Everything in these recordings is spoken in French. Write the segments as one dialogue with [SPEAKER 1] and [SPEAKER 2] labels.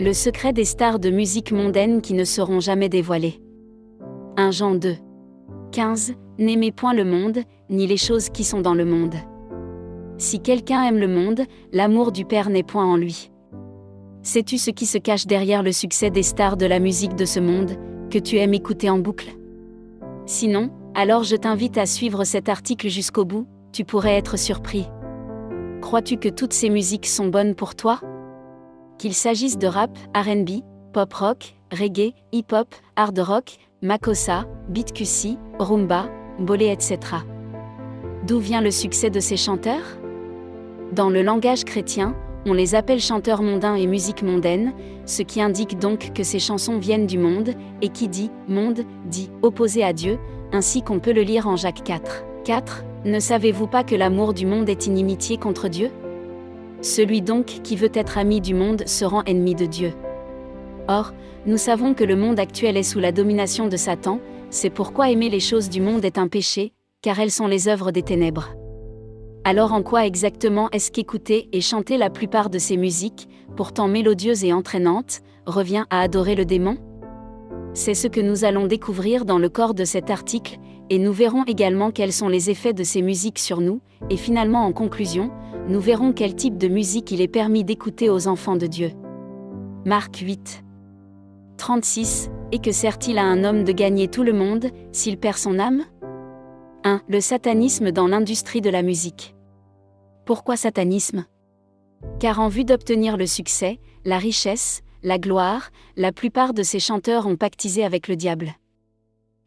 [SPEAKER 1] Le secret des stars de musique mondaine qui ne seront jamais dévoilées. 1 Jean 2. 15. N'aimez point le monde, ni les choses qui sont dans le monde. Si quelqu'un aime le monde, l'amour du Père n'est point en lui. Sais-tu ce qui se cache derrière le succès des stars de la musique de ce monde, que tu aimes écouter en boucle? Sinon, alors je t'invite à suivre cet article jusqu'au bout, tu pourrais être surpris. Crois-tu que toutes ces musiques sont bonnes pour toi? Qu'il s'agisse de rap, R&B, pop rock, reggae, hip-hop, hard rock, makossa, beat QC, rumba, bolé, etc. D'où vient le succès de ces chanteurs? Dans le langage chrétien, on les appelle chanteurs mondains et musique mondaine, ce qui indique donc que ces chansons viennent du monde, et qui dit « monde » dit « opposé à Dieu », ainsi qu'on peut le lire en Jacques 4. 4. Ne savez-vous pas que l'amour du monde est inimitié contre Dieu? Celui donc qui veut être ami du monde se rend ennemi de Dieu. Or, nous savons que le monde actuel est sous la domination de Satan, c'est pourquoi aimer les choses du monde est un péché, car elles sont les œuvres des ténèbres. Alors en quoi exactement est-ce qu'écouter et chanter la plupart de ces musiques, pourtant mélodieuses et entraînantes, revient à adorer le démon? C'est ce que nous allons découvrir dans le corps de cet article, et nous verrons également quels sont les effets de ces musiques sur nous, et finalement en conclusion, nous verrons quel type de musique il est permis d'écouter aux enfants de Dieu. Marc 8. 36. Et que sert-il à un homme de gagner tout le monde, s'il perd son âme? 1. Le satanisme dans l'industrie de la musique. Pourquoi satanisme? Car en vue d'obtenir le succès, la richesse, la gloire, la plupart de ces chanteurs ont pactisé avec le diable.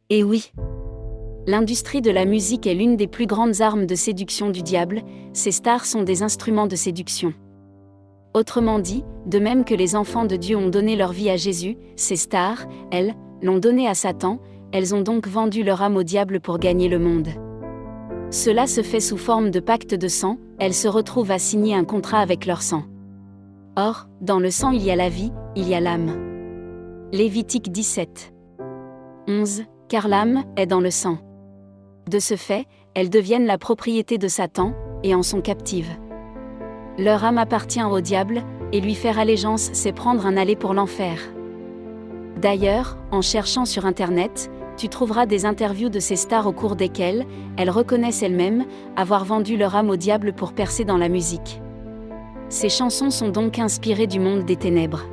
[SPEAKER 1] Et oui, l'industrie de la musique est l'une des plus grandes armes de séduction du diable, ces stars sont des instruments de séduction. Autrement dit, de même que les enfants de Dieu ont donné leur vie à Jésus, ces stars, elles, l'ont donné à Satan, elles ont donc vendu leur âme au diable pour gagner le monde. Cela se fait sous forme de pacte de sang, elles se retrouvent à signer un contrat avec leur sang. Or, dans le sang il y a la vie, il y a l'âme. Lévitique 17. 11. Car l'âme est dans le sang. De ce fait, elles deviennent la propriété de Satan, et en sont captives. Leur âme appartient au diable, et lui faire allégeance c'est prendre un aller pour l'enfer. D'ailleurs, en cherchant sur Internet, tu trouveras des interviews de ces stars au cours desquelles, elles reconnaissent elles-mêmes avoir vendu leur âme au diable pour percer dans la musique. Ces chansons sont donc inspirées du monde des ténèbres.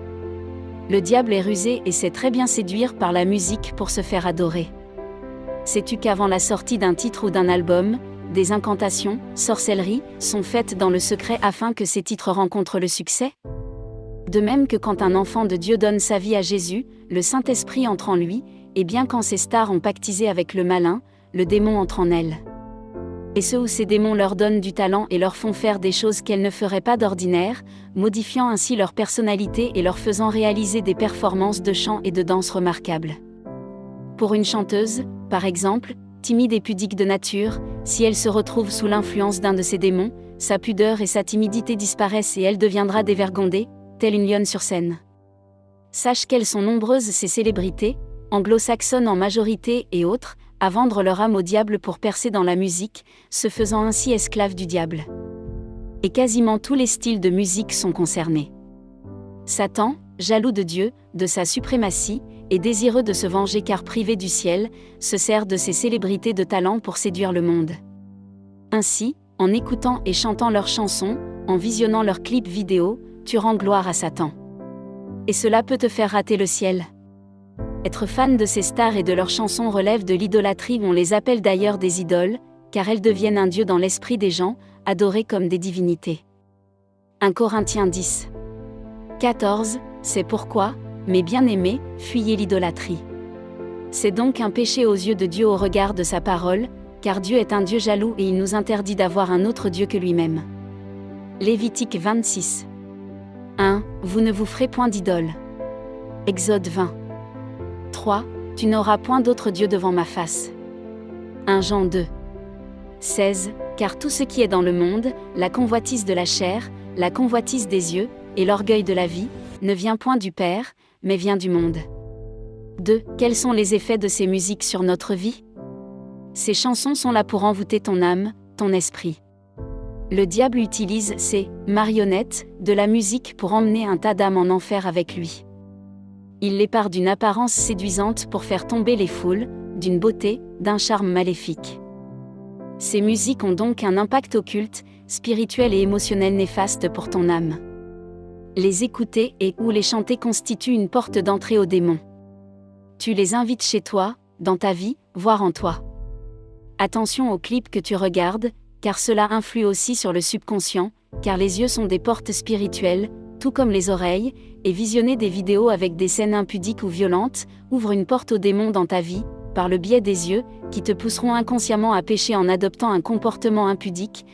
[SPEAKER 1] Le diable est rusé et sait très bien séduire par la musique pour se faire adorer. Sais-tu qu'avant la sortie d'un titre ou d'un album, des incantations, sorcelleries, sont faites dans le secret afin que ces titres rencontrent le succès? De même que quand un enfant de Dieu donne sa vie à Jésus, le Saint-Esprit entre en lui, et bien quand ces stars ont pactisé avec le malin, le démon entre en elles. Et ceux où ces démons leur donnent du talent et leur font faire des choses qu'elles ne feraient pas d'ordinaire, modifiant ainsi leur personnalité et leur faisant réaliser des performances de chant et de danse remarquables. Pour une chanteuse, par exemple, timide et pudique de nature, si elle se retrouve sous l'influence d'un de ces démons, sa pudeur et sa timidité disparaissent et elle deviendra dévergondée, telle une lionne sur scène. Sache qu'elles sont nombreuses ces célébrités, anglo-saxonnes en majorité et autres, à vendre leur âme au diable pour percer dans la musique, se faisant ainsi esclaves du diable. Et quasiment tous les styles de musique sont concernés. Satan, jaloux de Dieu, de sa suprématie, et désireux de se venger car privé du ciel, se sert de ces célébrités de talent pour séduire le monde. Ainsi, en écoutant et chantant leurs chansons, en visionnant leurs clips vidéo, tu rends gloire à Satan. Et cela peut te faire rater le ciel. Être fan de ces stars et de leurs chansons relève de l'idolâtrie, on les appelle d'ailleurs des idoles, car elles deviennent un dieu dans l'esprit des gens, adorés comme des divinités. 1 Corinthiens 10. 14. C'est pourquoi, mes bien-aimés, fuyez l'idolâtrie. C'est donc un péché aux yeux de Dieu au regard de sa parole, car Dieu est un Dieu jaloux et il nous interdit d'avoir un autre Dieu que lui-même. Lévitique 26. 1. Vous ne vous ferez point d'idole. Exode 20. 3. Tu n'auras point d'autre Dieu devant ma face. 1 Jean 2. 16. Car tout ce qui est dans le monde, la convoitise de la chair, la convoitise des yeux, et l'orgueil de la vie, ne vient point du Père, mais vient du monde. 2. Quels sont les effets de ces musiques sur notre vie? Ces chansons sont là pour envoûter ton âme, ton esprit. Le diable utilise ces marionnettes de la musique pour emmener un tas d'âmes en enfer avec lui. Il les pare d'une apparence séduisante pour faire tomber les foules, d'une beauté, d'un charme maléfique. Ces musiques ont donc un impact occulte, spirituel et émotionnel néfaste pour ton âme. Les écouter et ou les chanter constituent une porte d'entrée aux démons. Tu les invites chez toi, dans ta vie, voire en toi. Attention aux clips que tu regardes, car cela influe aussi sur le subconscient, car les yeux sont des portes spirituelles, tout comme les oreilles, et visionner des vidéos avec des scènes impudiques ou violentes, ouvre une porte aux démons dans ta vie, par le biais des yeux, qui te pousseront inconsciemment à pécher en adoptant un comportement impudique,